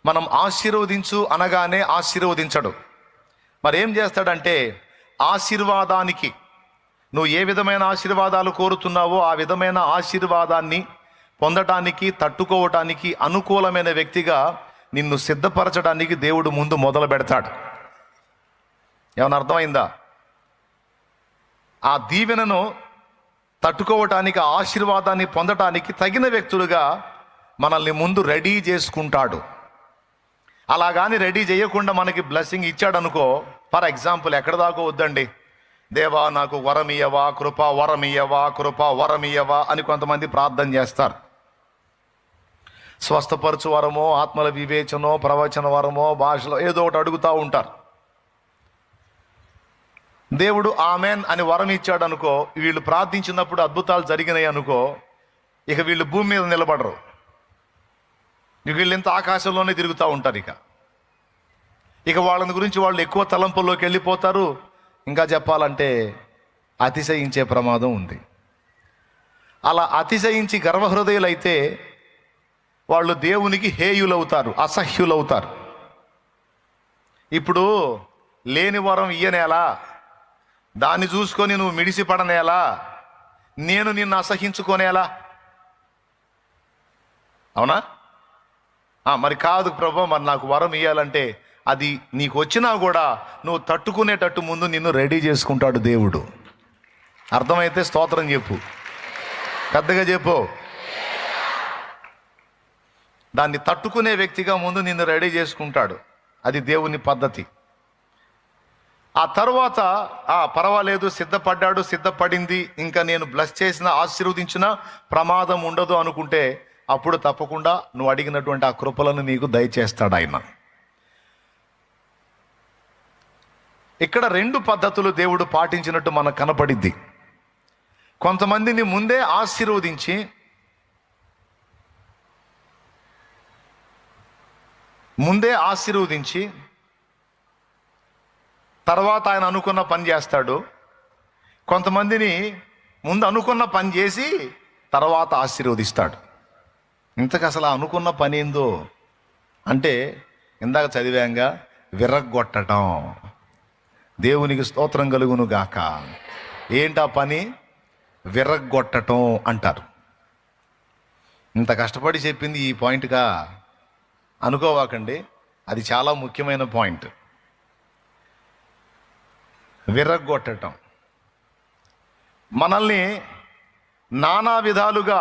మనం ఆశీర్వదించు అనగానే ఆశీర్వదించడు. మరి ఏం చేస్తాడంటే ఆశీర్వాదానికి, నువ్వు ఏ విధమైన ఆశీర్వాదాలు కోరుతున్నావో ఆ విధమైన ఆశీర్వాదాన్ని పొందటానికి, తట్టుకోవటానికి అనుకూలమైన వ్యక్తిగా నిన్ను సిద్ధపరచడానికి దేవుడు ముందు మొదలు పెడతాడు. ఏమన్నా అర్థమైందా? ఆ దీవెనను తట్టుకోవటానికి, ఆ ఆశీర్వాదాన్ని పొందటానికి తగిన వ్యక్తులుగా మనల్ని ముందు రెడీ చేసుకుంటాడు. అలాగాని రెడీ చేయకుండా మనకి బ్లెస్సింగ్ ఇచ్చాడు అనుకో, ఫర్ ఎగ్జాంపుల్ ఎక్కడ దాకా వద్దండి, దేవా నాకు వరం ఇయ్యవా, కృపా వరం ఇయ్యవా, కృపా వరం ఇయ్యవా అని కొంతమంది ప్రార్థన చేస్తారు. స్వస్థపరచు వరమో, ఆత్మల వివేచనో, ప్రవచన వరమో, భాషలో ఏదో ఒకటి అడుగుతూ ఉంటారు. దేవుడు ఆమెన్ అని వరం ఇచ్చాడు అనుకో, వీళ్ళు ప్రార్థించినప్పుడు అద్భుతాలు జరిగినాయి అనుకో, ఇక వీళ్ళు భూమి మీద నిలబడరు. వీళ్ళు ఇంత ఆకాశంలోనే తిరుగుతూ ఉంటారు. ఇక వాళ్ళని గురించి వాళ్ళు ఎక్కువ తలంపుల్లోకి వెళ్ళిపోతారు. ఇంకా చెప్పాలంటే అతిశయించే ప్రమాదం ఉంది. అలా అతిశయించి గర్వహృదయులైతే వాళ్ళు దేవునికి హేయులవుతారు, అసహ్యులవుతారు. ఇప్పుడు లేని వరం ఇయ్యనేలా, దాన్ని చూసుకొని నువ్వు మిడిసిపడనేలా, నేను నిన్ను అసహించుకోనేలా? అవునా? మరి కాదు ప్రభు, మరి నాకు వరం ఇయ్యాలంటే అది నీకు వచ్చినా కూడా నువ్వు తట్టుకునేటట్టు ముందు నిన్ను రెడీ చేసుకుంటాడు దేవుడు. అర్థమైతే స్తోత్రం చెప్పు, పెద్దగా చెప్పు. దాన్ని తట్టుకునే వ్యక్తిగా ముందు నిన్ను రెడీ చేసుకుంటాడు. అది దేవుని పద్ధతి. ఆ తర్వాత పర్వాలేదు, సిద్ధపడ్డాడు, సిద్ధపడింది, ఇంకా నేను బ్లెస్ చేసిన, ఆశీర్వదించిన ప్రమాదం ఉండదు అనుకుంటే అప్పుడు తప్పకుండా నువ్వు అడిగినటువంటి ఆ కృపలను నీకు దయచేస్తాడు ఆయన. ఇక్కడ 2 పద్ధతులు దేవుడు పాటించినట్టు మనకు కనపడిద్ది. కొంతమందిని ముందే ఆశీర్వదించి తర్వాత ఆయన అనుకున్న పని చేస్తాడు. కొంతమందిని ముందు అనుకున్న పని చేసి తర్వాత ఆశీర్వదిస్తాడు. ఇంతకు అసలు అనుకున్న పని ఏందో అంటే ఇందాక చదివాంగా, విరగ్గొట్టడం. దేవునికి స్తోత్రం కలుగును గాక. ఏంటా పని? విరగ్గొట్టడం అంటారు. ఇంత కష్టపడి చెప్పింది ఈ పాయింట్గా అనుకోవాకండి, అది చాలా ముఖ్యమైన పాయింట్. విరగ్గొట్టడం మనల్ని నానా విధాలుగా